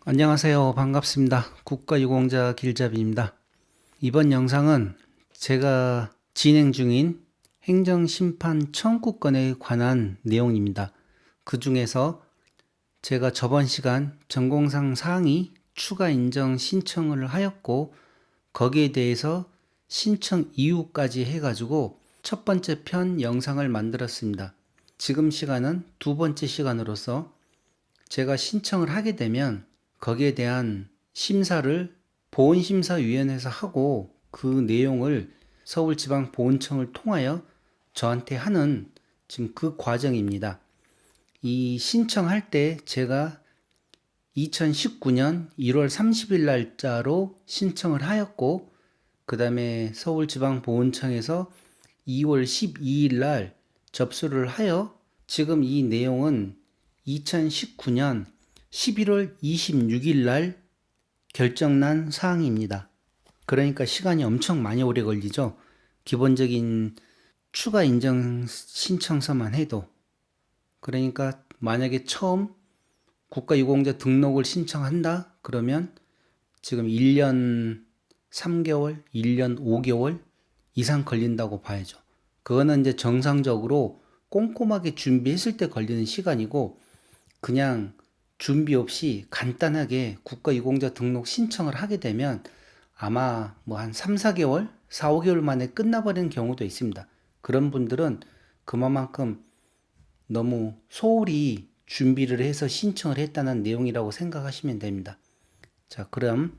안녕하세요. 반갑습니다. 국가유공자 길잡이입니다. 이번 영상은 제가 진행 중인 행정심판 청구권에 관한 내용입니다. 그 중에서 제가 저번 시간 전공상 상위 추가 인정 신청을 하였고 거기에 대해서 신청 이유까지 해가지고 첫 번째 편 영상을 만들었습니다. 지금 시간은 두 번째 시간으로서 제가 신청을 하게 되면 거기에 대한 심사를 보훈심사위원회에서 하고 그 내용을 서울지방보훈청을 통하여 저한테 하는 지금 그 과정입니다. 이 신청할 때 제가 2019년 1월 30일 날짜로 신청을 하였고 그 다음에 서울지방보훈청에서 2월 12일 날 접수를 하여 지금 이 내용은 2019년 11월 26일 날 결정난 사항입니다. 그러니까 시간이 엄청 많이 오래 걸리죠. 기본적인 추가 인정 신청서만 해도. 그러니까 만약에 처음 국가유공자 등록을 신청한다? 그러면 지금 1년 3개월, 1년 5개월 이상 걸린다고 봐야죠. 그거는 이제 정상적으로 꼼꼼하게 준비했을 때 걸리는 시간이고 그냥 준비 없이 간단하게 국가유공자 등록 신청을 하게 되면 아마 뭐 한 3, 4개월, 4, 5개월 만에 끝나버리는 경우도 있습니다. 그런 분들은 그만큼 너무 소홀히 준비를 해서 신청을 했다는 내용이라고 생각하시면 됩니다. 자, 그럼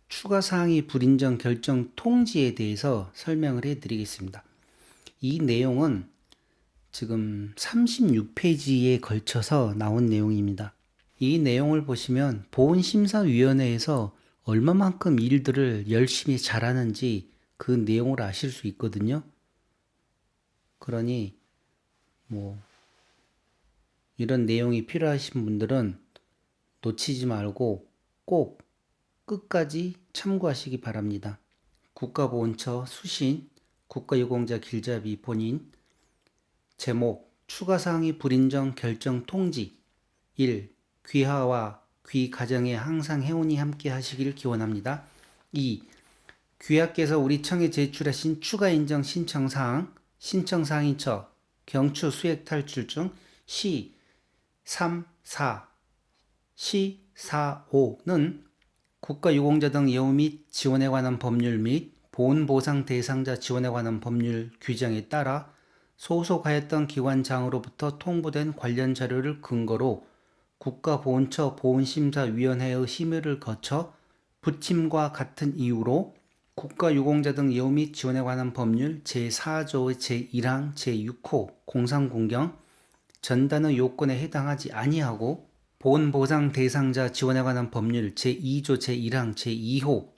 추가사항이 불인정 결정 통지에 대해서 설명을 해드리겠습니다. 이 내용은 지금 36페이지에 걸쳐서 나온 내용입니다. 이 내용을 보시면 보훈심사위원회에서 얼마만큼 일들을 열심히 잘하는지 그 내용을 아실 수 있거든요. 그러니 뭐 이런 내용이 필요하신 분들은 놓치지 말고 꼭 끝까지 참고하시기 바랍니다. 국가보훈처 수신 국가유공자 길잡이 본인 제목 추가사항이 불인정 결정 통지 1. 귀하와 귀 가정에 항상 행운이 함께 하시길 기원합니다. 2. 귀하께서 우리 청에 제출하신 추가 인정 신청사항 신청사항인처 경추 수액 탈출 중 시 3, 4, 시 4, 5는 국가유공자 등 예우 및 지원에 관한 법률 및 보훈보상 대상자 지원에 관한 법률 규정에 따라 소속하였던 기관장으로부터 통보된 관련 자료를 근거로 국가보훈처 보훈심사위원회의 심의를 거쳐 부침과 같은 이유로 국가유공자 등 예우 및 지원에 관한 법률 제4조 제1항 제6호 공상공경 전단의 요건에 해당하지 아니하고 보훈보상 대상자 지원에 관한 법률 제2조 제1항 제2호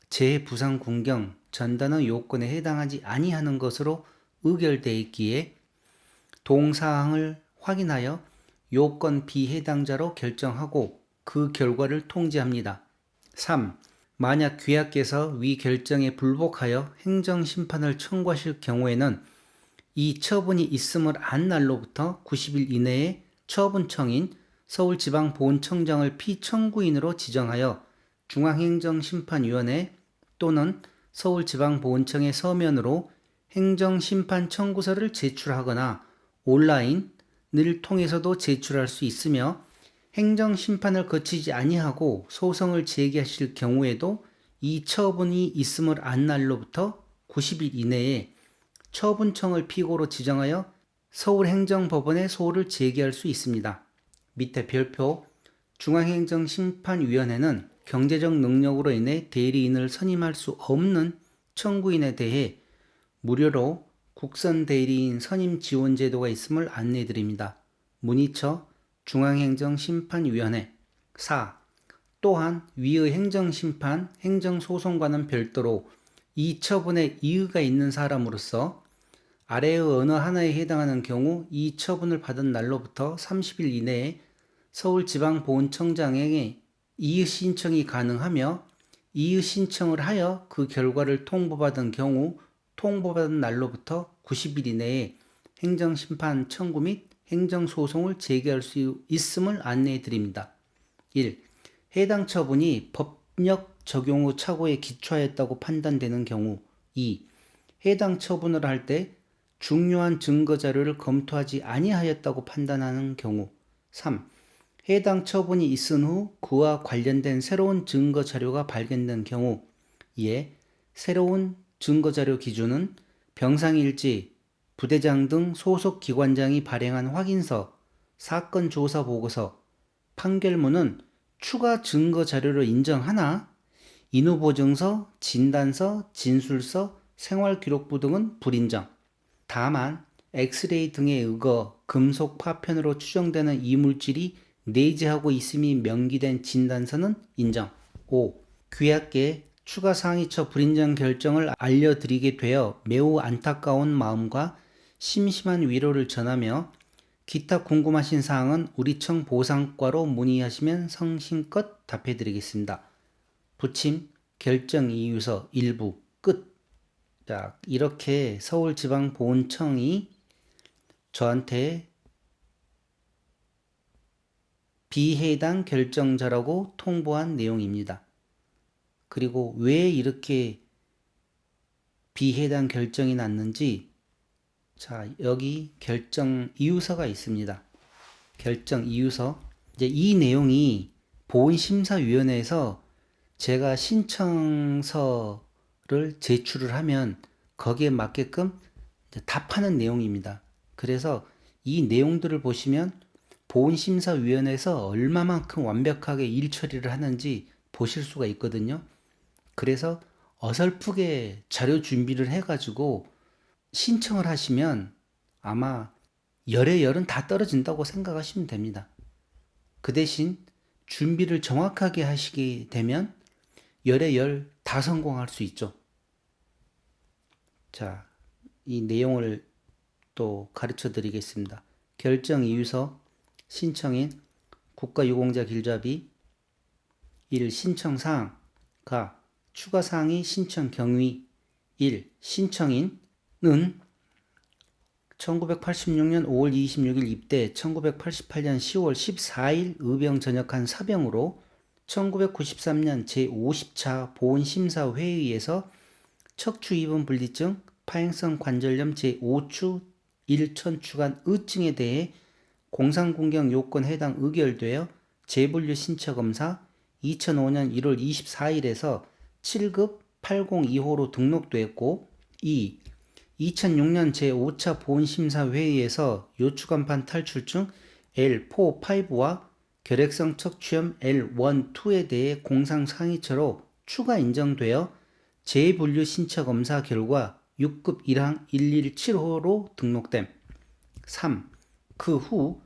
재부상군경 전단의 요건에 해당하지 아니하는 것으로 의결되어 있기에 동사항을 확인하여 요건 비해당자로 결정하고 그 결과를 통지합니다. 3. 만약 귀하께서 위 결정에 불복하여 행정심판을 청구하실 경우에는 이 처분이 있음을 안 날로부터 90일 이내에 처분청인 서울지방보훈청장을 피청구인으로 지정하여 중앙행정심판위원회 또는 서울지방보훈청의 서면으로 행정심판 청구서를 제출하거나 온라인을 통해서도 제출할 수 있으며 행정심판을 거치지 아니하고 소송을 제기하실 경우에도 이 처분이 있음을 안 날로부터 90일 이내에 처분청을 피고로 지정하여 서울행정법원에 소를 제기할 수 있습니다. 밑에 별표 중앙행정심판위원회는 경제적 능력으로 인해 대리인을 선임할 수 없는 청구인에 대해 무료로 국선 대리인 선임 지원 제도가 있음을 안내드립니다. 문의처 중앙행정심판위원회 4. 또한 위의 행정심판, 행정소송과는 별도로 이 처분에 이의가 있는 사람으로서 아래의 어느 하나에 해당하는 경우 이 처분을 받은 날로부터 30일 이내에 서울지방보훈청장에게 이의 신청이 가능하며 이의 신청을 하여 그 결과를 통보받은 경우 통보받은 날로부터 90일 이내에 행정심판 청구 및 행정소송을 제기할 수 있음을 안내해 드립니다. 1. 해당 처분이 법력 적용 후 착오에 기초하였다고 판단되는 경우. 2. 해당 처분을 할 때 중요한 증거 자료를 검토하지 아니하였다고 판단하는 경우. 3. 해당 처분이 있은 후 그와 관련된 새로운 증거 자료가 발견된 경우. 이에 새로운 증거 자료 기준은 병상일지, 부대장 등 소속 기관장이 발행한 확인서, 사건 조사 보고서, 판결문은 추가 증거 자료로 인정하나 인후보증서, 진단서, 진술서, 생활기록부 등은 불인정. 다만 엑스레이 등에 의거 금속 파편으로 추정되는 이물질이 내재하고 있음이 명기된 진단서는 인정. 5. 귀하께 추가 상위처 불인정 결정을 알려드리게 되어 매우 안타까운 마음과 심심한 위로를 전하며 기타 궁금하신 사항은 우리 청 보상과로 문의하시면 성심껏 답해드리겠습니다. 부침 결정 이유서 일부 끝. 자, 이렇게 서울지방보훈청이 저한테 비해당 결정자라고 통보한 내용입니다. 그리고 왜 이렇게 비해당 결정이 났는지, 자, 여기 결정 이유서가 있습니다. 결정 이유서. 이제 이 내용이 보훈심사위원회에서 제가 신청서를 제출을 하면 거기에 맞게끔 이제 답하는 내용입니다. 그래서 이 내용들을 보시면 보훈심사위원회에서 얼마만큼 완벽하게 일 처리를 하는지 보실 수가 있거든요. 그래서 어설프게 자료 준비를 해가지고 신청을 하시면 아마 열의 열은 다 떨어진다고 생각하시면 됩니다. 그 대신 준비를 정확하게 하시게 되면 열의 열 다 성공할 수 있죠. 자, 이 내용을 또 가르쳐 드리겠습니다. 결정 이유서 신청인 국가유공자 길잡이 1. 신청사항 가 추가사항이 신청 경위 1. 신청인은 1986년 5월 26일 입대 1988년 10월 14일 의병 전역한 사병으로 1993년 제50차 보훈심사회의에서 척추 입은 분리증, 파행성 관절염 제5추 1천추간 의증에 대해 공상공경 요건 해당 의결되어 재분류 신처검사 2005년 1월 24일에서 7급 802호로 등록되었고 2. 2006년 제5차 보훈심사회의에서 요추간판 탈출증 L4, 5와 결핵성 척추염 L1, 2에 대해 공상상위처로 추가 인정되어 재분류 신처검사 결과 6급 1항 117호로 등록됨. 3. 그 후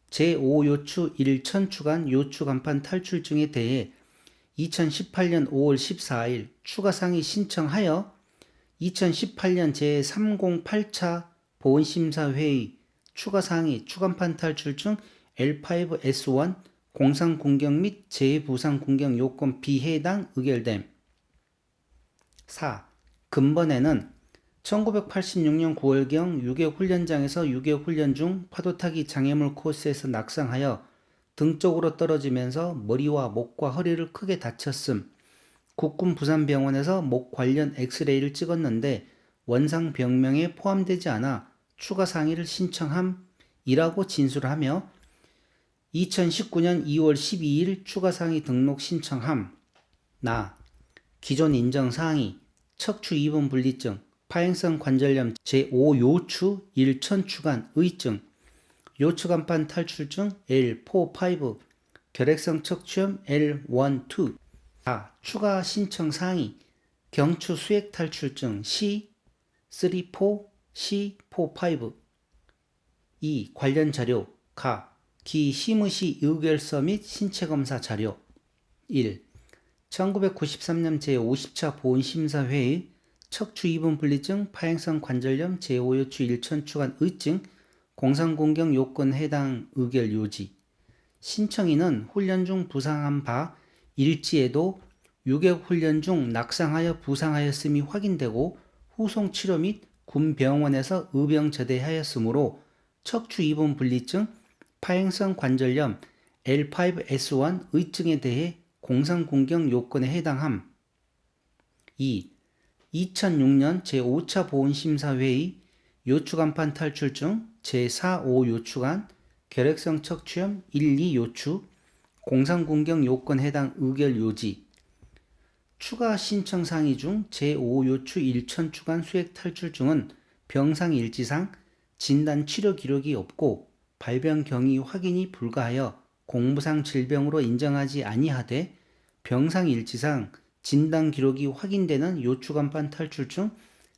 제5요추 1천추간 요추간판 탈출증에 대해 2018년 5월 14일 추가상위 신청하여 2018년 제308차 보훈심사회의 추가상위 추간판 탈출증 L5S1 공상공경 및 재부상공경 요건 비해당 의결됨. 4. 근본에는 1986년 9월경 6.25 훈련장에서 6.25 훈련 중 파도타기 장애물 코스에서 낙상하여 등 쪽으로 떨어지면서 머리와 목과 허리를 크게 다쳤음. 국군 부산병원에서 목 관련 엑스레이를 찍었는데 원상 병명에 포함되지 않아 추가 상의를 신청함이라고 진술하며 2019년 2월 12일 추가 상의 등록 신청함. 나 기존 인정 사항이 척추 입은 분리증, 파행성 관절염 제5요추 1천추간 의증, 요추간판 탈출증 L4, 5, 결핵성 척추염 L1, 2. 4. 추가 신청 사항이 경추 수액 탈출증 C3, 4, C4, 5. 2. 관련 자료 가 기 심의시 의결서 및 신체검사 자료 1. 1993년 제50차 보훈심사회의 척추 입은 분리증, 파행성 관절염 제5요추 1천추간 의증, 공상공경 요건 해당 의결 요지. 신청인은 훈련 중 부상한 바 일지에도 유격 훈련 중 낙상하여 부상하였음이 확인되고 후송 치료 및 군병원에서 의병 제대하였으므로 척추 입은 분리증, 파행성 관절염 L5S1 의증에 대해 공상공경 요건에 해당함. 2. 2006년 제5차 보훈심사회의 요추간판 탈출 중 제4, 5 요추간 결핵성 척추염 1, 2 요추 공상공경 요건 해당 의결 요지 추가 신청 상의 중 제5 요추 1천 추간 수액 탈출 중은 병상 일지상 진단 치료 기록이 없고 발병 경위 확인이 불가하여 공무상 질병으로 인정하지 아니하되 병상 일지상 진단 기록이 확인되는 요추간판 탈출 중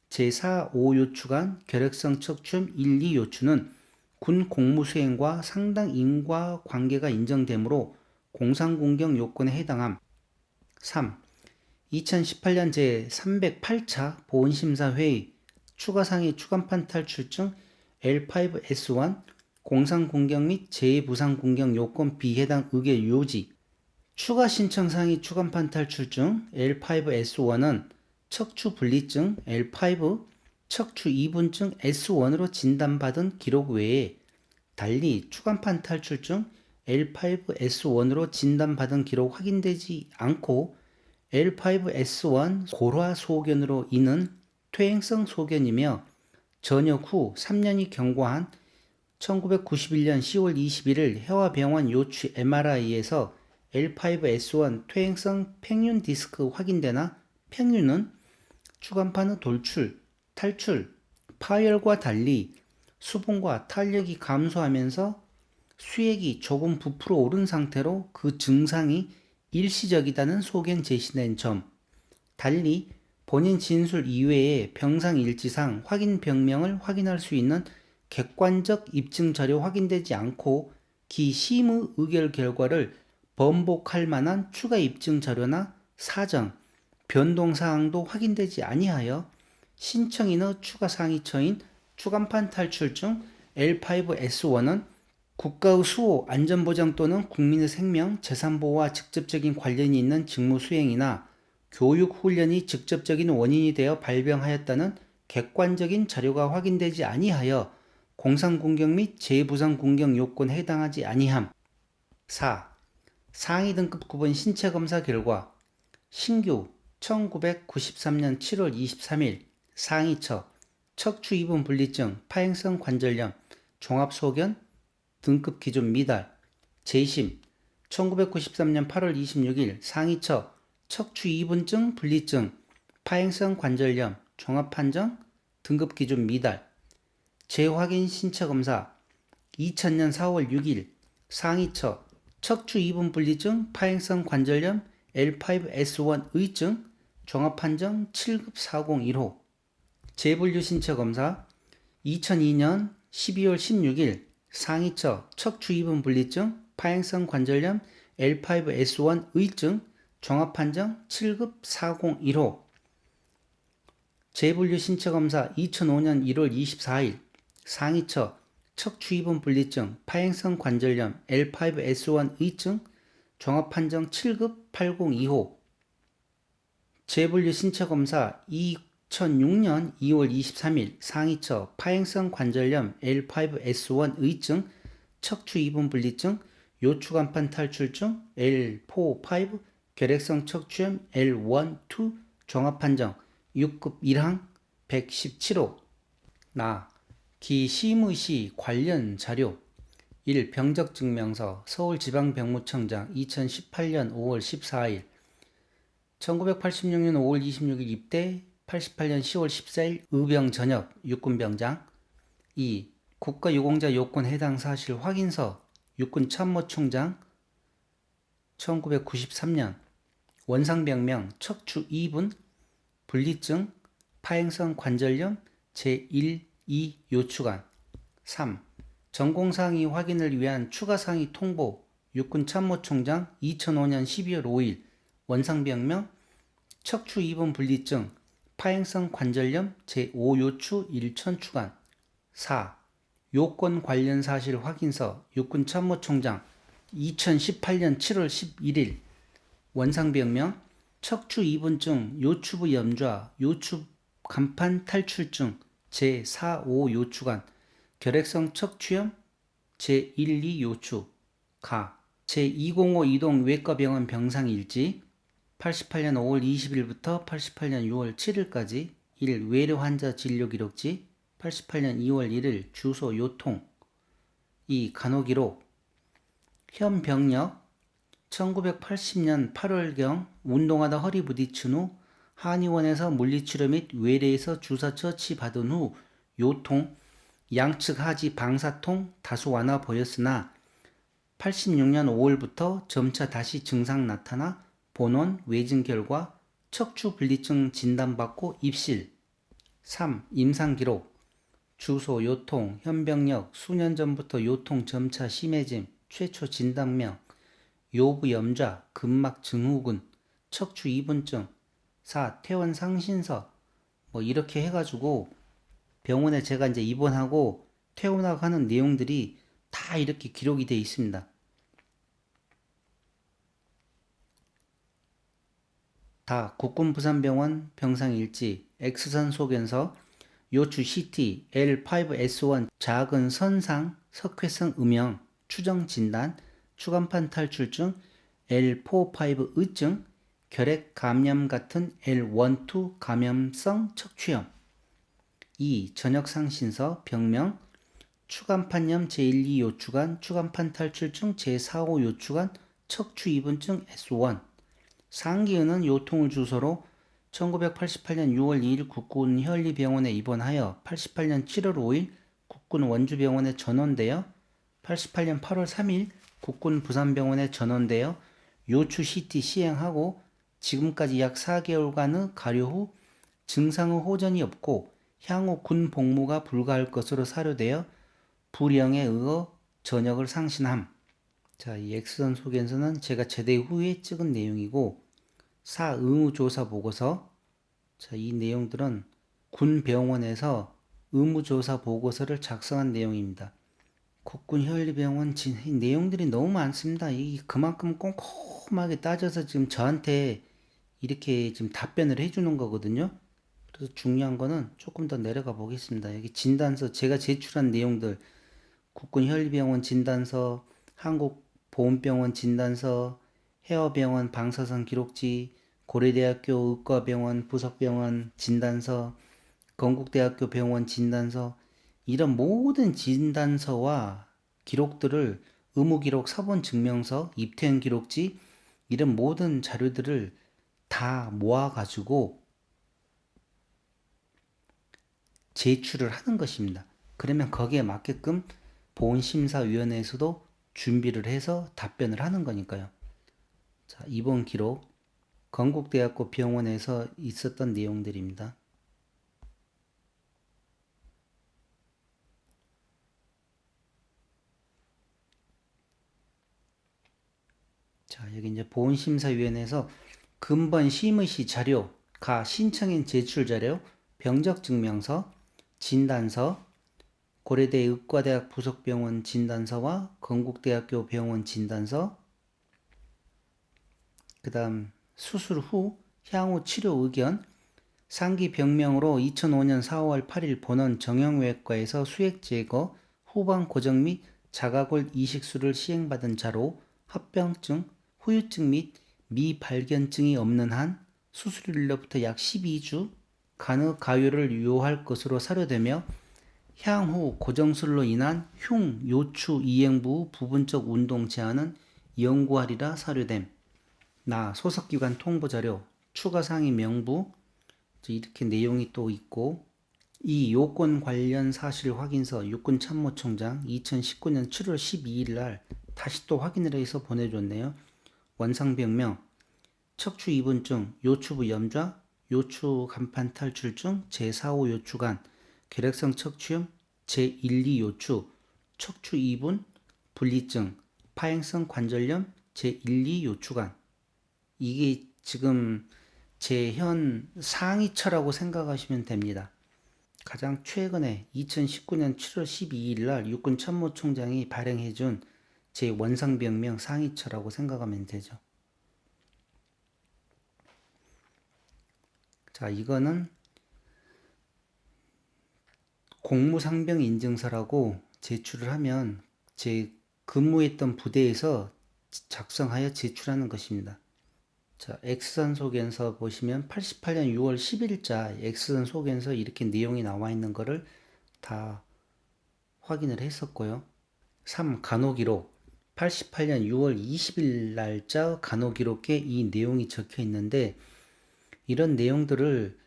제4, 5 요추간 결핵성 척추염 1, 2 요추는 군 공무 수행과 상당 인과 관계가 인정되므로 공상공경 요건에 해당함. 3. 2018년 제308차 보훈심사회의 추가상의 추간판 탈출증 L5S1 공상공경 및 재부상공경 요건 비해당 의결 요지 추가 신청상의 추간판 탈출증 L5S1은 척추 분리증 L5 척추 이분증 S1으로 진단받은 기록 외에 달리 추간판 탈출증 L5S1으로 진단받은 기록 확인되지 않고 L5S1 골화 소견으로 인한 퇴행성 소견이며 전역 후 3년이 경과한 1991년 10월 21일 해와병원 요추 MRI에서 L5S1 퇴행성 팽윤 디스크 확인되나 팽윤은 추간판의 돌출, 탈출, 파열과 달리 수분과 탄력이 감소하면서 수액이 조금 부풀어 오른 상태로 그 증상이 일시적이다는 소견 제시된 점. 달리 본인 진술 이외에 병상 일지상 확인 병명을 확인할 수 있는 객관적 입증 자료 확인되지 않고 기 심의 의결 결과를 번복할 만한 추가 입증 자료나 사정, 변동 사항도 확인되지 아니하여 신청인의 추가 상의처인 추간판 탈출증 L5S1은 국가의 수호, 안전보장 또는 국민의 생명, 재산보호와 직접적인 관련이 있는 직무 수행이나 교육 훈련이 직접적인 원인이 되어 발병하였다는 객관적인 자료가 확인되지 아니하여 공상공경 및 재부상공경 요건에 해당하지 아니함. 4. 상위 등급 구분 신체검사 결과 신규 1993년 7월 23일 상위처 척추 이분 분리증 파행성 관절염 종합소견 등급 기준 미달 재심 1993년 8월 26일 상위처 척추 이분증 분리증 파행성 관절염 종합판정 등급 기준 미달 재확인 신체검사 2000년 4월 6일 상위처 척추 이분 분리증 파행성 관절염 L5S1 의증 종합판정 7급 401호 재분류 신체검사 2002년 12월 16일 상위처 척추 이분 분리증 파행성 관절염 L5S1 의증 종합판정 7급 401호 재분류 신체검사 2005년 1월 24일 상위처 척추 이분 분리증 파행성 관절염 L5S1 의증 종합판정 7급 802호 재분류 신체검사 2006년 2월 23일 상위처 파행성 관절염 L5S1 의증 척추 이분 분리증 요추간판 탈출증 L4-5 결핵성 척추염 L1-2 종합판정 6급 1항 117호 기 심의시 관련 자료 1. 병적증명서 서울지방병무청장 2018년 5월 14일 1986년 5월 26일 입대 88년 10월 14일 의병 전역 육군병장 2. 국가유공자 요건 해당 사실 확인서 육군참모총장 1993년 원상병명 척추 2분 분리증 파행성 관절염 제1, 2 요추간 3. 전공상의 확인을 위한 추가상의 통보 육군참모총장 2005년 12월 5일 원상병명 척추 2분 분리증 파행성 관절염 제5 요추 1천 추간 4. 요건 관련 사실 확인서 육군참모총장 2018년 7월 11일 원상병명 척추 2분증 요추부 염좌 요추 간판 탈출증 제4, 5 요추간 결핵성 척추염 제1, 2 요추 제205 이동 외과병원 병상일지 88년 5월 20일부터 88년 6월 7일까지 1. 외래 환자 진료 기록지 88년 2월 1일 주소 요통 2. 간호기록 현 병력 1980년 8월경 운동하다 허리 부딪힌 후 한의원에서 물리치료 및 외래에서 주사 처치받은 후 요통, 양측 하지 방사통 다소 완화 보였으나 86년 5월부터 점차 다시 증상 나타나 본원, 외진 결과 척추 분리증 진단받고 입실. 3. 임상기록 주소 요통, 현병력 수년 전부터 요통 점차 심해짐, 최초 진단명 요부 염좌, 근막 증후군, 척추 이분증. 4. 퇴원 상신서 이렇게 해가지고 병원에 제가 이제 입원하고 퇴원하고 하는 내용들이 다 이렇게 기록이 되어 있습니다. 다 국군부산병원 병상일지, X선 소견서, 요추 CT, L5S1 작은 선상, 석회성 음영, 추정 진단, 추간판 탈출증, L4-5 의증, 결핵 감염 같은 L1-2 감염성 척추염. 2. 전역상신서, 병명, 추간판염 제1, 2 요추관, 추간판 탈출증 제4, 5 요추관, 척추 이분증 S1. 상기은은 요통을 주소로 1988년 6월 2일 국군 현리병원에 입원하여 88년 7월 5일 국군 원주병원에 전원되어 88년 8월 3일 국군 부산병원에 전원되어 요추 CT 시행하고 지금까지 약 4개월간의 가료 후 증상의 호전이 없고 향후 군 복무가 불가할 것으로 사료되어 불영에 의해 전역을 상신함. 자, 이 X선 소견서는 제가 제대 후에 찍은 내용이고, 4. 의무조사 보고서. 자, 이 내용들은 군 병원에서 의무조사 보고서를 작성한 내용입니다. 국군 현리병원 내용들이 너무 많습니다. 이 그만큼 꼼꼼하게 따져서 지금 저한테 이렇게 지금 답변을 해주는 거거든요. 그래서 중요한 거는 조금 더 내려가 보겠습니다. 여기 진단서 제가 제출한 내용들, 국군 현리병원 진단서, 한국보훈병원 진단서, 해어병원 방사선 기록지, 고려대학교 의과병원 부석병원 진단서, 건국대학교 병원 진단서, 이런 모든 진단서와 기록들을 의무기록 사본증명서, 입퇴원 기록지, 이런 모든 자료들을 다 모아가지고 제출을 하는 것입니다. 그러면 거기에 맞게끔 보훈심사위원회에서도 준비를 해서 답변을 하는 거니까요. 자, 이번 기록 건국대학교 병원에서 있었던 내용들입니다. 자, 여기 이제 보훈심사위원회에서 근본 심의시 자료, 가 신청인 제출 자료, 병적증명서, 진단서, 고려대 의과대학 부속병원 진단서와 건국대학교 병원 진단서, 그 다음 수술 후 향후 치료 의견, 상기 병명으로 2005년 4월 8일 본원 정형외과에서 수액 제거, 후방 고정 및 자가골 이식술을 시행받은 자로 합병증, 후유증 및 미발견증이 없는 한 수술일로부터 약 12주 간의 가요를 유효할 것으로 사료되며 향후 고정술로 인한 흉, 요추, 이행부 부분적 운동 제한은 연구하리라 사료됨. 나 소속기관 통보자료, 추가 상의 명부, 이렇게 내용이 또 있고, 이 요건 관련 사실 확인서 육군참모총장 2019년 7월 12일 날 다시 또 확인을 해서 보내줬네요. 원상병명, 척추 이분증, 요추부 염좌, 요추 간판 탈출증, 제4호 요추관, 결핵성 척추염, 제1, 2 요추, 척추 이분, 분리증, 파행성 관절염, 제1, 2 요추관. 이게 지금 제 현 상위처라고 생각하시면 됩니다. 가장 최근에 2019년 7월 12일 날 육군 참모총장이 발행해준 제 원상병명 상위처라고 생각하면 되죠. 자, 이거는 공무상병 인증서라고 제출을 하면 제 근무했던 부대에서 작성하여 제출하는 것입니다. 자, X선 소견서 보시면 88년 6월 10일자 X선 소견서 이렇게 내용이 나와 있는 거를 다 확인을 했었고요. 3. 간호기록 88년 6월 20일 날짜 간호기록에 이 내용이 적혀 있는데 이런 내용들을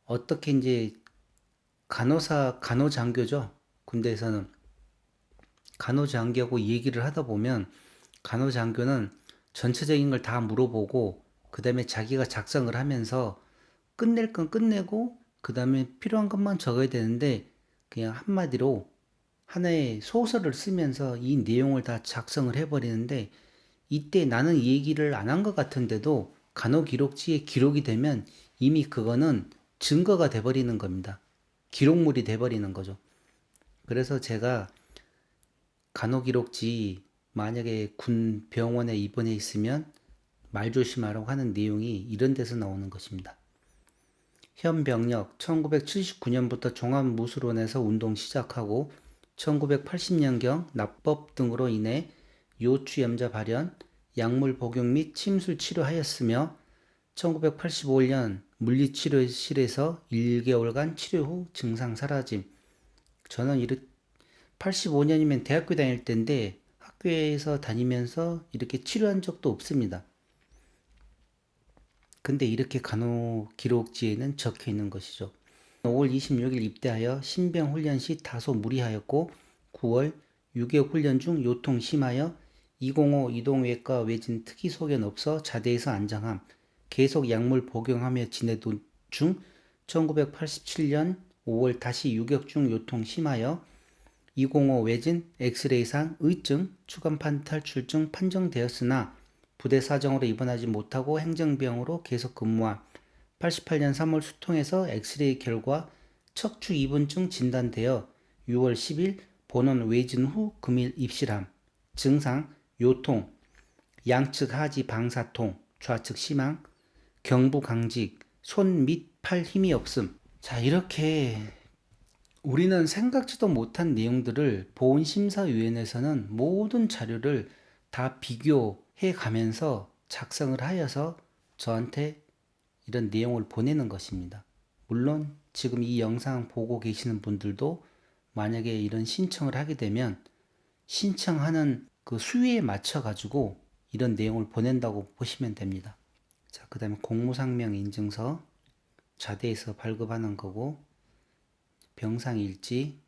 어떻게 이제 간호장교죠. 군대에서는 간호장교하고 얘기를 하다 보면 간호장교는 전체적인 걸 다 물어보고 그 다음에 자기가 작성을 하면서 끝낼 건 끝내고 그 다음에 필요한 것만 적어야 되는데 그냥 한마디로 하나의 소설을 쓰면서 이 내용을 다 작성을 해버리는데 이때 나는 이 얘기를 안 한 것 같은데도 간호기록지에 기록이 되면 이미 그거는 증거가 돼버리는 겁니다. 기록물이 돼버리는 거죠. 그래서 제가 간호기록지 만약에 군 병원에 입원해 있으면 말 조심하라고 하는 내용이 이런 데서 나오는 것입니다. 현 병력 1979년부터 종합무술원에서 운동 시작하고 1980년경 납법 등으로 인해 요추염자 발현, 약물 복용 및 침술 치료하였으며 1985년 물리치료실에서 1개월간 치료 후 증상 사라짐. 저는 85년이면 대학교 다닐 때인데 학교에서 다니면서 이렇게 치료한 적도 없습니다. 근데 이렇게 간호 기록지에는 적혀 있는 것이죠. 5월 26일 입대하여 신병 훈련 시 다소 무리하였고 9월 6개월 훈련 중 요통 심하여 205 이동외과 외진 특이 소견 없어 자대에서 안장함. 계속 약물 복용하며 지내던 중 1987년 5월 다시 유격 중 요통 심하여 205 외진 엑스레이상 의증 추간판 탈출증 판정되었으나 부대 사정으로 입원하지 못하고 행정병으로 계속 근무함. 88년 3월 수통에서 엑스레이 결과 척추 입원증 진단되어 6월 10일 본원 외진 후 금일 입실함. 증상 요통, 양측 하지 방사통, 좌측 심항, 경부 강직, 손 및 팔 힘이 없음. 자, 이렇게 우리는 생각지도 못한 내용들을 보훈심사위원회에서는 모든 자료를 다 비교해 가면서 작성을 하여서 저한테 이런 내용을 보내는 것입니다. 물론 지금 이 영상 보고 계시는 분들도 만약에 이런 신청을 하게 되면 신청하는 그 수위에 맞춰 가지고 이런 내용을 보낸다고 보시면 됩니다. 자, 그 다음에 공무상명 인증서 자대에서 발급하는 거고 병상일지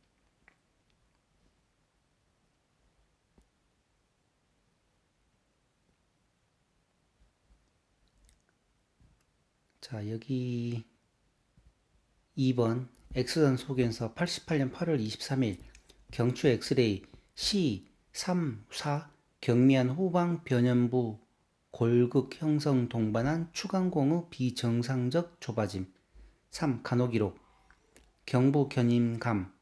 자, 여기 2번 엑스선 소견서 88년 8월 23일 경추 엑스레이 C3, 4 경미한 후방 변연부 골극 형성 동반한 추간공의 비정상적 좁아짐. 3. 간호기록 경부 견인감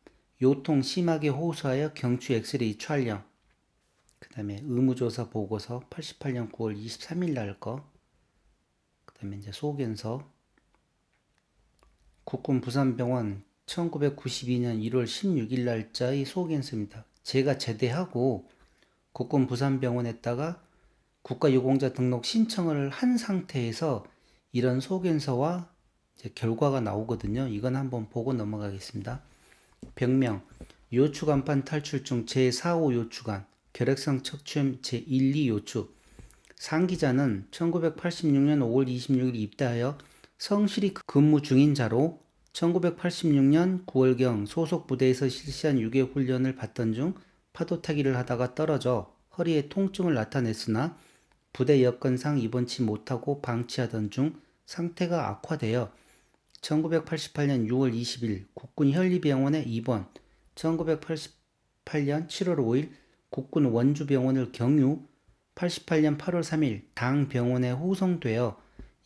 요통 심하게 호소하여 경추 엑스레이 촬영. 그 다음에 의무조사 보고서 88년 9월 23일 날 거. 그 다음에 이제 소견서 국군 부산병원 1992년 1월 16일 날짜의 소견서입니다. 제가 제대하고 국군 부산병원에다가 국가유공자 등록 신청을 한 상태에서 이런 소견서와 이제 결과가 나오거든요. 이건 한번 보고 넘어가겠습니다. 병명 요추간판 탈출증 제4호 요추간 결핵성 척추염 제1, 2 요추. 상기자는 1986년 5월 26일 입대하여 성실히 근무 중인 자로 1986년 9월경 소속 부대에서 실시한 6개월 훈련을 받던 중 파도 타기를 하다가 떨어져 허리에 통증을 나타냈으나 부대 여건상 입원치 못하고 방치하던 중 상태가 악화되어 1988년 6월 20일 국군 현리병원에 입원, 1988년 7월 5일 국군 원주병원을 경유, 88년 8월 3일 당 병원에 후송되어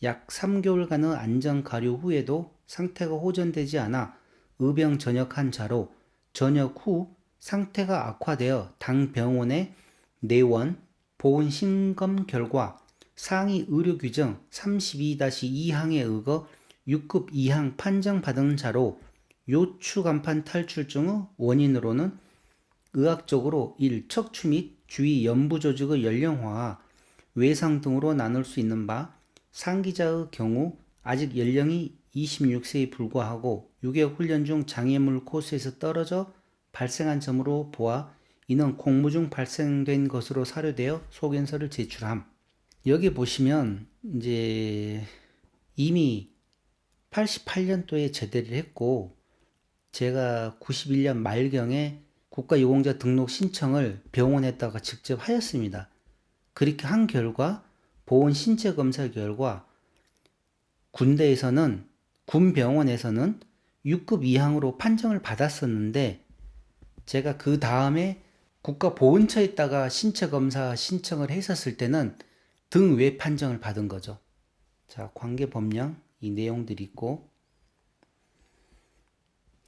약 3개월간의 안전 가료 후에도 상태가 호전되지 않아 의병 전역한 자로 전역 후 상태가 악화되어 당 병원에 내원, 보훈 심검 결과 상위 의료 규정 32-2항에 의거 6급 2항 판정받은 자로 요추간판 탈출증의 원인으로는 의학적으로 1. 척추 및 주위 연부 조직의 연령화와 외상 등으로 나눌 수 있는 바, 상기자의 경우 아직 연령이 26세에 불과하고 6개월 훈련 중 장애물 코스에서 떨어져 발생한 점으로 보아 이는 공무 중 발생된 것으로 사료되어 소견서를 제출함. 여기 보시면 이제 이미 88년도에 제대를 했고 제가 91년 말경에 국가유공자 등록 신청을 병원에다가 직접 하였습니다. 그렇게 한 결과 보온 신체 검사 결과 군대에서는 군병원에서는 6급 이항으로 판정을 받았었는데 제가 그 다음에 국가보훈처에다가 신체 검사 신청을 했었을 때는 등외 판정을 받은 거죠. 자, 관계법령 이 내용들이 있고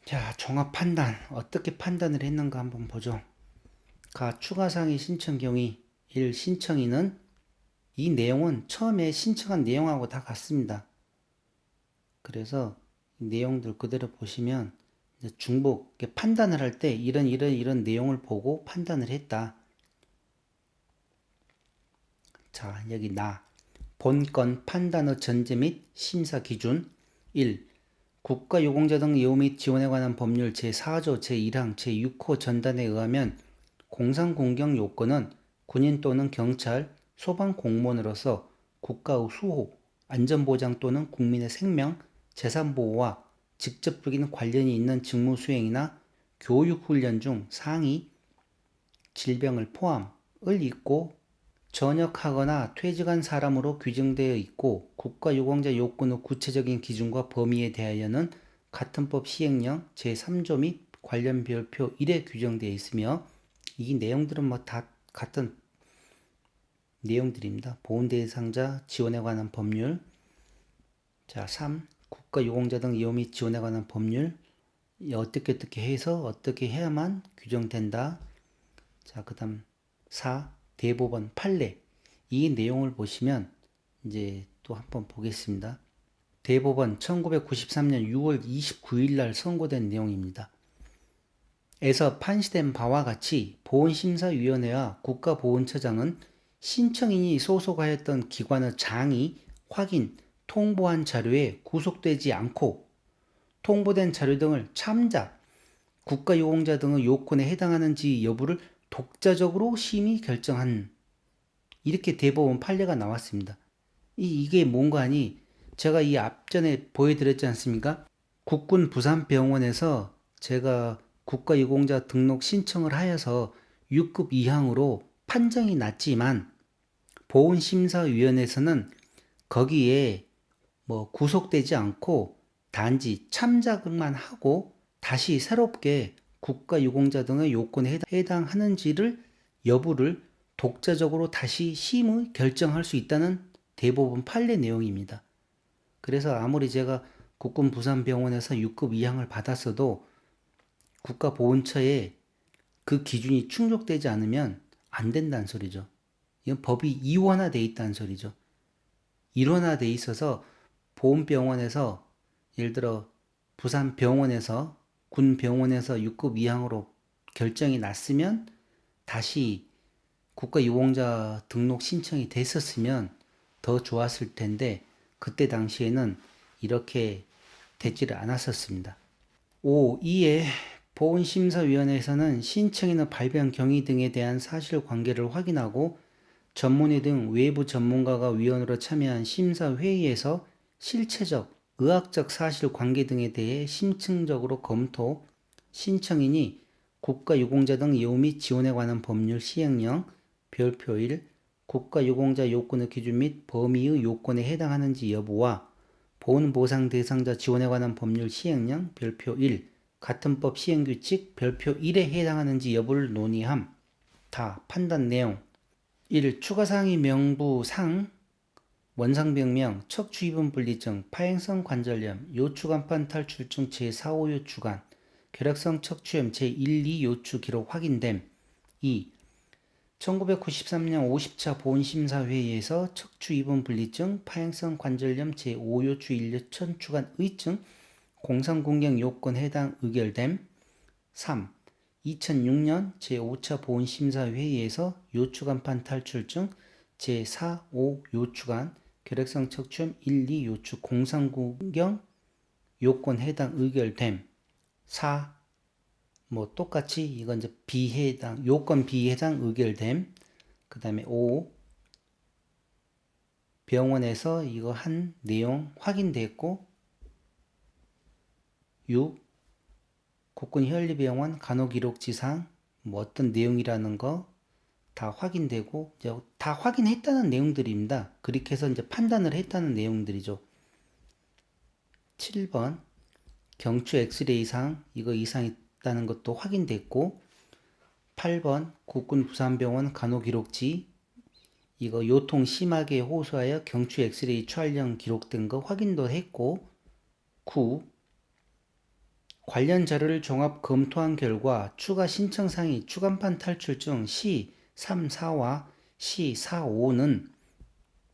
자, 종합 판단 어떻게 판단을 했는가 한번 보죠. 가 추가상의 신청 경위 1. 신청인은 이 내용은 처음에 신청한 내용하고 다 같습니다. 그래서 이 내용들 그대로 보시면 중복 판단을 할 때 이런 내용을 보고 판단을 했다. 자, 여기 본건 판단의 전제 및 심사 기준 1. 국가유공자 등 예우 및 지원에 관한 법률 제4조 제1항 제6호 전단에 의하면 공상공경 요건은 군인 또는 경찰, 소방 공무원으로서 국가의 수호, 안전보장 또는 국민의 생명, 재산보호와 직접적인 관련이 있는 직무 수행이나 교육훈련 중 상위 질병을 포함을 입고 전역하거나 퇴직한 사람으로 규정되어 있고 국가유공자 요건의 구체적인 기준과 범위에 대하여는 같은 법 시행령 제3조 및 관련 별표 1에 규정되어 있으며 이 내용들은 뭐 다 같은 내용들입니다. 보훈 대상자 지원에 관한 법률. 자, 3. 국가유공자 등 예우 및 지원에 관한 법률. 어떻게 해서 어떻게 해야만 규정된다. 자, 그다음 4. 대법원 판례. 이 내용을 보시면 이제 또 한번 보겠습니다. 대법원 1993년 6월 29일 날 선고된 내용입니다. 에서 판시된 바와 같이 보훈심사위원회와 국가보훈처장은 신청인이 소속하였던 기관의 장이 확인, 통보한 자료에 구속되지 않고 통보된 자료 등을 참작, 국가유공자 등의 요건에 해당하는지 여부를 독자적으로 심의 결정한 이렇게 대법원 판례가 나왔습니다. 이게 뭔가 하니 제가 이 앞전에 보여드렸지 않습니까? 국군 부산병원에서 제가 국가유공자 등록 신청을 하여서 6급 이항으로 판정이 났지만 보훈심사위원회에서는 거기에 뭐 구속되지 않고 단지 참작만 하고 다시 새롭게 국가유공자 등의 요건에 해당하는지를 여부를 독자적으로 다시 심의 결정할 수 있다는 대법원 판례 내용입니다. 그래서 아무리 제가 국군 부산병원에서 6급 이항을 받았어도 국가보훈처에 그 기준이 충족되지 않으면 안 된다는 소리죠. 이건 법이 이원화되어 있다는 소리죠. 일원화되어 있어서 보훈병원에서 예를 들어 부산병원에서 군병원에서 6급 이항으로 결정이 났으면 다시 국가유공자 등록 신청이 됐었으면 더 좋았을 텐데 그때 당시에는 이렇게 되지를 않았었습니다. 5. 이에 보훈심사위원회에서는 신청인의 발병 경위 등에 대한 사실관계를 확인하고 전문의 등 외부 전문가가 위원으로 참여한 심사회의에서 실체적, 의학적 사실관계 등에 대해 심층적으로 검토, 신청인이 국가유공자 등 예우 및 지원에 관한 법률 시행령 별표 1, 국가유공자 요건의 기준 및 범위의 요건에 해당하는지 여부와 보훈보상 대상자 지원에 관한 법률 시행령 별표 1, 같은 법 시행규칙 별표 1에 해당하는지 여부를 논의함. 다 판단 내용 1. 추가사항의 명부상 원상병명, 척추이분 분리증, 파행성 관절염, 요추간판 탈출증 제4, 5요추간, 결핵성 척추염 제1, 2요추 기록 확인됨. 2. 1993년 50차 보훈심사회의에서 척추이분 분리증, 파행성 관절염 제5요추 1려 천추간 의증, 공상공경 요건 해당 의결됨. 3. 2006년 제5차 보훈심사회의에서 요추간판 탈출증 제4, 5 요추간 결핵성 척추염 1, 2 요추 공상구경 요건 해당 의결됨. 4 뭐 똑같이 이건 이제 비해당 요건 비해당 의결됨. 그 다음에 5 병원에서 이거 한 내용 확인됐고 6 국군현리병원 간호기록지상 뭐 어떤 내용이라는 거 다 확인되고 이제 다 확인했다는 내용들입니다. 그렇게 해서 이제 판단을 했다는 내용들이죠. 7번 경추 엑스레이상 이거 이상 있다는 것도 확인됐고 8번 국군 부산병원 간호기록지 이거 요통 심하게 호소하여 경추 엑스레이 촬영 기록된 거 확인도 했고 9 관련 자료를 종합 검토한 결과 추가 신청사항이 추간판 탈출증 C34와 C45는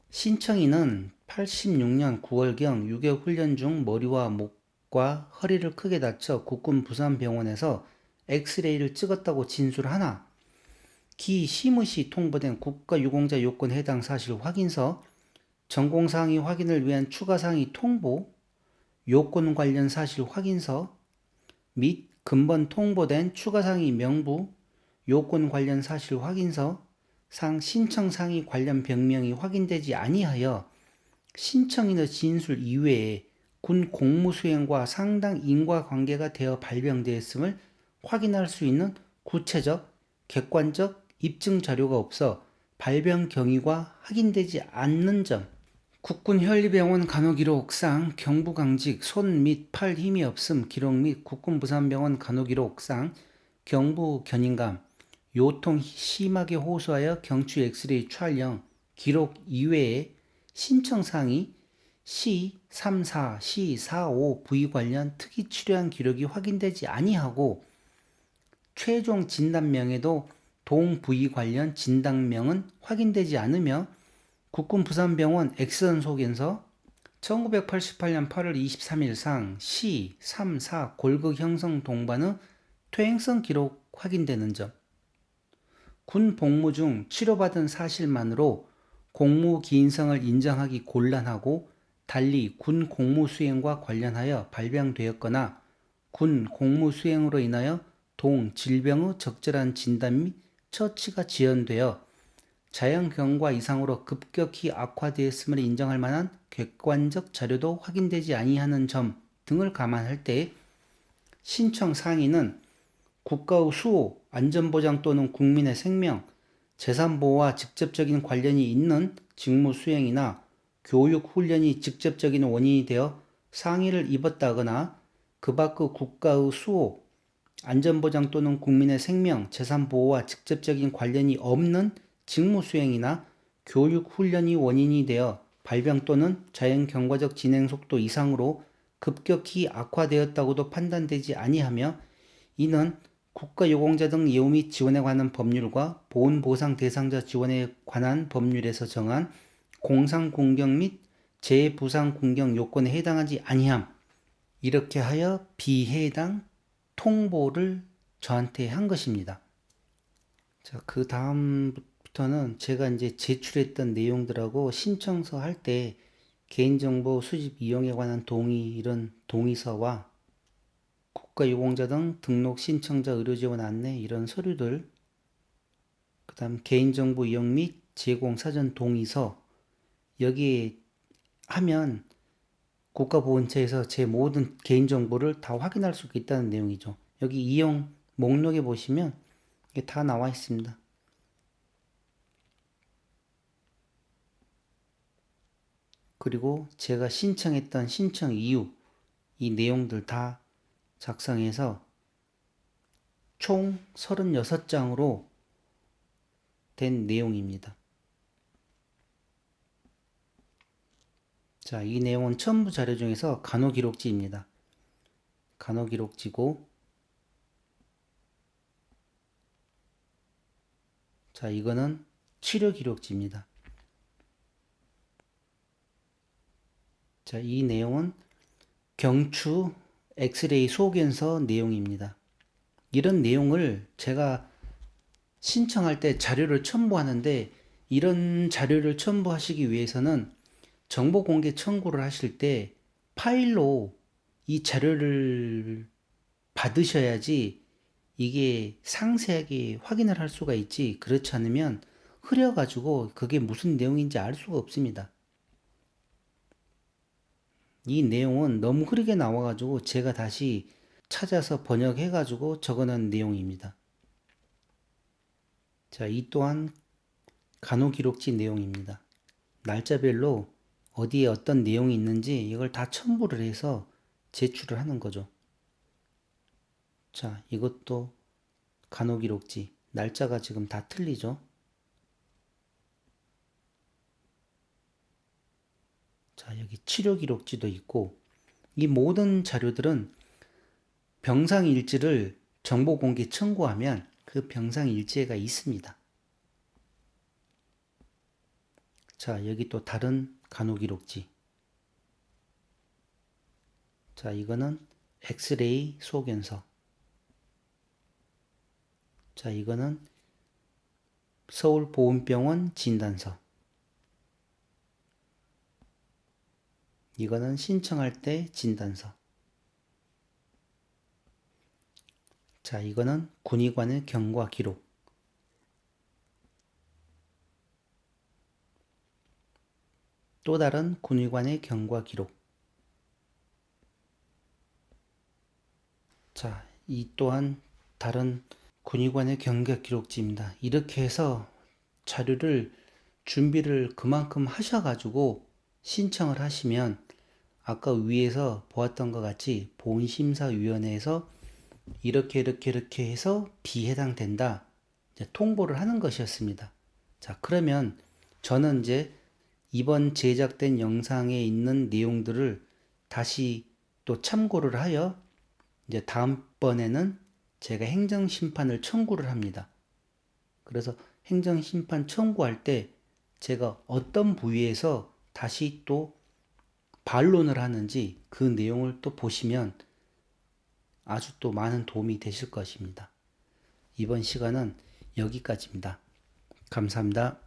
신청인은 86년 9월경 6개월 훈련 중 머리와 목과 허리를 크게 다쳐 국군 부산병원에서 엑스레이를 찍었다고 진술하나 기 시무시 통보된 국가유공자 요건 해당 사실 확인서, 전공사항이 확인을 위한 추가사항이 통보, 요건 관련 사실 확인서 및 근본 통보된 추가사항이 명부, 요건 관련 사실 확인서, 상 신청사항이 관련 병명이 확인되지 아니하여 신청인의 진술 이외에 군 공무수행과 상당 인과관계가 되어 발병되었음을 확인할 수 있는 구체적, 객관적 입증 자료가 없어 발병 경위가 확인되지 않는 점, 국군현리병원 간호기록상 경부강직 손 및 팔 힘이 없음 기록 및 국군부산병원 간호기록상 경부 견인감, 요통 심하게 호소하여 경추 엑스레이 촬영 기록 이외에 신청사항이 C34, C45 부위 관련 특이 치료한 기록이 확인되지 아니하고 최종 진단명에도 동 부위 관련 진단명은 확인되지 않으며 국군 부산병원 엑스선 소견서 1988년 8월 23일상 C34 골극 형성 동반의 퇴행성 기록 확인되는 점, 군 복무 중 치료받은 사실만으로 공무 기인성을 인정하기 곤란하고 달리 군 공무 수행과 관련하여 발병되었거나 군 공무 수행으로 인하여 동 질병의 적절한 진단 및 처치가 지연되어 자연 경과 이상으로 급격히 악화되었음을 인정할 만한 객관적 자료도 확인되지 아니하는 점 등을 감안할 때 신청 상인은 국가의 수호, 안전보장 또는 국민의 생명, 재산보호와 직접적인 관련이 있는 직무 수행이나 교육 훈련이 직접적인 원인이 되어 상해를 입었다거나 그 밖의 국가의 수호, 안전보장 또는 국민의 생명, 재산보호와 직접적인 관련이 없는 직무 수행이나 교육 훈련이 원인이 되어 발병 또는 자연경과적 진행 속도 이상으로 급격히 악화되었다고도 판단되지 아니하며 이는 국가유공자 등 예우 및 지원에 관한 법률과 보훈보상 대상자 지원에 관한 법률에서 정한 공상공경 및 재부상공경 요건에 해당하지 아니함. 이렇게 하여 비해당 통보를 저한테 한 것입니다. 자, 그 다음부터는 제가 이제 제출했던 내용들하고 신청서 할 때 개인정보 수집 이용에 관한 동의, 이런 동의서와 국가유공자 등 등록 신청자 의료지원 안내 이런 서류들, 그 다음 개인정보 이용 및 제공 사전 동의서, 여기에 하면 국가보훈처에서 제 모든 개인정보를 다 확인할 수 있다는 내용이죠. 여기 이용 목록에 보시면 이게 다 나와 있습니다. 그리고 제가 신청했던 신청 이유, 이 내용들 다 작성해서 총 36장으로 된 내용입니다. 자, 이 내용은 첨부 자료 중에서 간호기록지입니다. 간호기록지고, 자, 이거는 치료기록지입니다. 자, 이 내용은 경추 엑스레이 소견서 내용입니다. 이런 내용을 제가 신청할 때 자료를 첨부하는데, 이런 자료를 첨부하시기 위해서는 정보 공개 청구를 하실 때 파일로 이 자료를 받으셔야지 이게 상세하게 확인을 할 수가 있지, 그렇지 않으면 흐려가지고 그게 무슨 내용인지 알 수가 없습니다. 이 내용은 너무 흐리게 나와가지고 제가 다시 찾아서 번역해가지고 적어놓은 내용입니다. 자, 이 또한 간호기록지 내용입니다. 날짜별로 어디에 어떤 내용이 있는지 이걸 다 첨부를 해서 제출을 하는 거죠. 자, 이것도 간호기록지. 날짜가 지금 다 틀리죠. 자, 여기 치료기록지도 있고, 이 모든 자료들은 병상일지를 정보공개 청구하면 그 병상일지가 있습니다. 자, 여기 또 다른 간호기록지. 자, 이거는 엑스레이 소견서. 자, 이거는 서울보훈병원 진단서. 이거는 신청할 때 진단서. 자, 이거는 군의관의 경과 기록. 또 다른 군의관의 경과 기록. 자, 이 또한 다른 군의관의 경과 기록지입니다. 이렇게 해서 자료를 준비를 그만큼 하셔가지고 신청을 하시면 아까 위에서 보았던 것 같이 보훈심사위원회에서 이렇게 해서 비해당된다, 이제 통보를 하는 것이었습니다. 자, 그러면 저는 이제 이번 제작된 영상에 있는 내용들을 다시 또 참고를 하여 이제 다음번에는 제가 행정심판을 청구를 합니다. 그래서 행정심판 청구할 때 제가 어떤 부위에서 다시 또 반론을 하는지 그 내용을 또 보시면 아주 또 많은 도움이 되실 것입니다. 이번 시간은 여기까지입니다. 감사합니다.